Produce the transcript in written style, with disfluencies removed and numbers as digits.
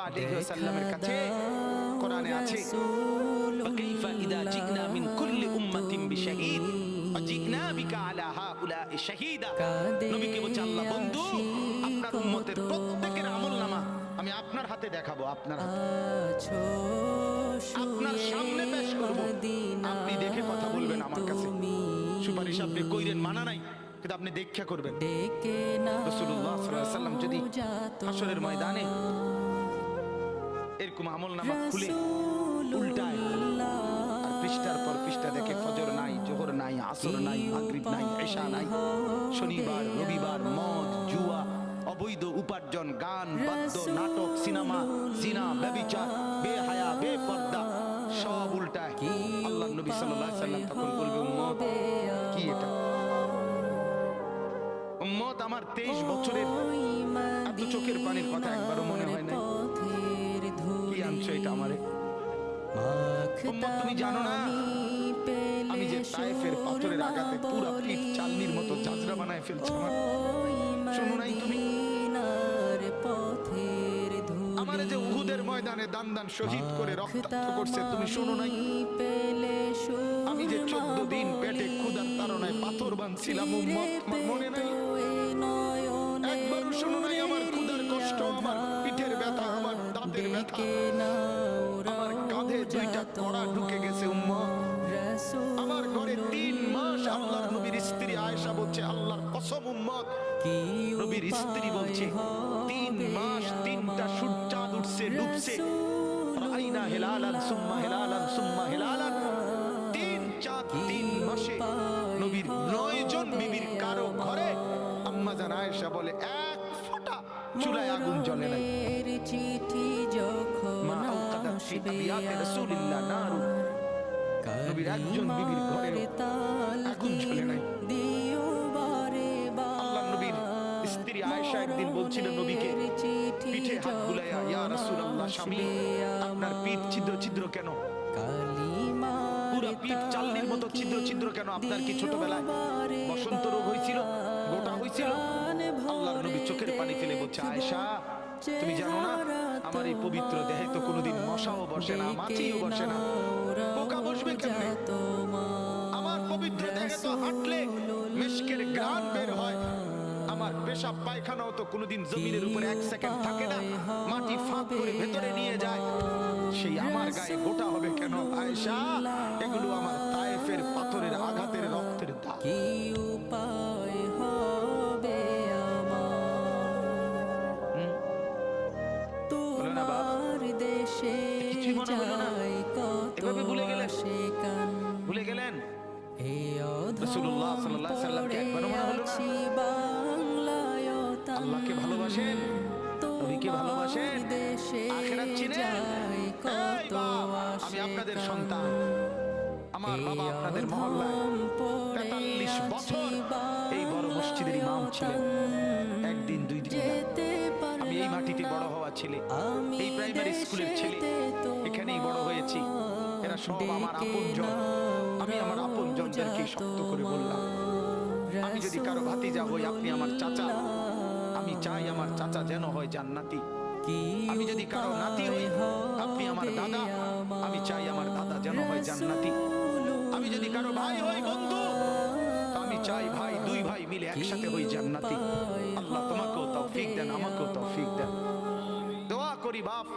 আলাইহি ওয়াসাল্লামের কাছে কোরআনে আছে কাইফা ইদা জিনা মিন কুল্লি উম্মাতিন বিশাহিদ ওয়া জিনা বিকা আলা হাউলা'i শাহীদা। নবীকে বলছে আল্লাহ বন্ধু আপনার উম্মতের প্রত্যেকের আমলনামা আমি আপনার হাতে দেখাবো, আপনার হাতে আপনার সামনে পেশ করব, আপনি দেখে কথা বলবেন আমার কাছে। সুপারিশ আপনি কইরেন মানা নাই, কিন্তু আপনি দেখা করবেন। রাসূলুল্লাহ সাল্লাল্লাহু আলাইহি ওয়াসাল্লাম যদি হাশরের ময়দানে এরকম আমলনামা খুলে উল্টায় আর পৃষ্ঠার পর পৃষ্ঠা দেখে ফজর নাই, জোহর নাই, আসর নাই, মাগরিব নাই, ইশা নাই, শনিবার রবিবার মদ জুয়া অবৈধ উপার্জন গান বাদ্য নাটক সিনেমা জিনা ব্যভিচার বেহায়া বেপর্দা সব উল্টায়। আল্লাহর নবী সাল্লাল্লাহু আলাইহি ওয়াসাল্লাম তখন বলবে উম্মত কি এটা? উম্মত আমার 23 বছরের এত চোখের পানির কথা একবারও মনে হয় না, কি আনছো এটা আমারে? উম্মত তুমি জানো না আমি যে তায়েফের পাথরের আঘাতে পুরো পিঠ চালনির মতো জাজরা বানায় ফেলছি আমার? শোনো নাই তুমি আমারে যে উহুদের ময়দানে দান দান শহীদ করে রক্তাক্ত করছে, তুমি শোনো নাই? আমি যে 14 দিন পেটে ক্ষুধার তাড়নায় পাথর বাঁধছিলাম উম্মত, মনে নাই? একবারও শোনো নাই আমার ক্ষুধার কষ্ট, আমার পিঠের ব্যথা, আমার দাঁতের ব্যথা, আমার কাঁধে 2টা কড়া ঢুকে গেছে উম্মত। আমার ঘরে 3 মাস আল্লাহর নবীর স্ত্রী আয়েশা বলছে আল্লাহর কসম উম্মত, নবীর স্ত্রী বলছে 3 মাস 3টা সূর্যাঁদ উঠছে ডুবছে, রাইনা হিলালান সুম্মা হিলালান সুম্মা হিলালান, 3 মাসে নবীর 9 জন বিবির কারো ঘরে আম্মা জান আয়েশা বলে এক ফোঁটা চুলায় আগুন জ্বলে নাই। মা আওকাদাত ফি আবিয়াতি রাসূলিল্লাহ নারু, নবীর একজন বিবির ঘরে আগুন জ্বলে নাই। আল্লাহর নবীর স্ত্রী আয়েশা একদিন বলছিল নবীকে পিঠে হাত বুলাইয়া, ইয়া রাসূলুল্লাহ স্বামী আপনার পিঠ ছিদ্র ছিদ্র কেন? পুরো পিঠ চালনির মতো ছিদ্র ছিদ্র কেন? আপনার কি ছোটবেলায় বসন্ত রোগ হয়েছিল, গোটা হয়েছিল? আল্লাহর নবী চোখের পানি ফেলে বলছে আয়েশা তুমি জানো না আমার এই পবিত্র দেহে তো কোনোদিন মশাও বসে না, মাছিও বসে না, পোকা বসবে কেমনে? আমার পবিত্র দেহে তো হাঁটলে মিশকের ঘ্রাণ বের হয়, আমার পেশাব পায়খানাও তো কোনোদিন জমিনের উপরে 1 সেকেন্ড থাকে না, মাটি ফাঁক করে ভেতরে নিয়ে যায়, সেই আমার গায়ে গোটা হবে কেন? আয়েশা এগুলো আমার তায়েফের পাথরের আঘাতের রক্তের দাগ। কি উপায় হবে তোমার দেশে যাই কত ভুলে গেলেন? রাসূলুল্লাহ সাল্লাল্লাহু আলাইহি ওয়াসাল্লামকে একবারও মনে হলো না? আল্লাহকে ভালোবাসেন, নবীকে ভালোবাসেন, আখিরাত চিনেন? এই বাপ, আমি আপনাদের সন্তান, আমার বাবা আপনাদের মহল্লায় 43 বছর এই বড় মসজিদের ইমাম ছিলেন। একদিন 2 দিন আমি এই মাটিতে বড় হওয়া ছেলে, এই প্রাইমারি স্কুলের ছেলে, এখানেই বড় হয়েছি। এরা সব আমার আপনজন, আমি আমার আপনজনদেরকে শক্ত করে বললাম আমি যদি কারো ভাতিজা হই আপনি আমার চাচা, আমি চাই আমার চাচা যেন হয় জান্নাতি। আমি যদি কারো নাতি হই আপনি আমার দাদা, আমি চাই আমার দাদা যেন হয় জান্নাতি। আমি যদি কারো ভাই হই বন্ধু, আমি চাই ভাই 2 ভাই মিলে একসাথে হই জান্নাতি। আল্লাহ তোমাকেও তৌফিক দেন, আমাকেও তৌফিক দেন। দোয়া করি বাপ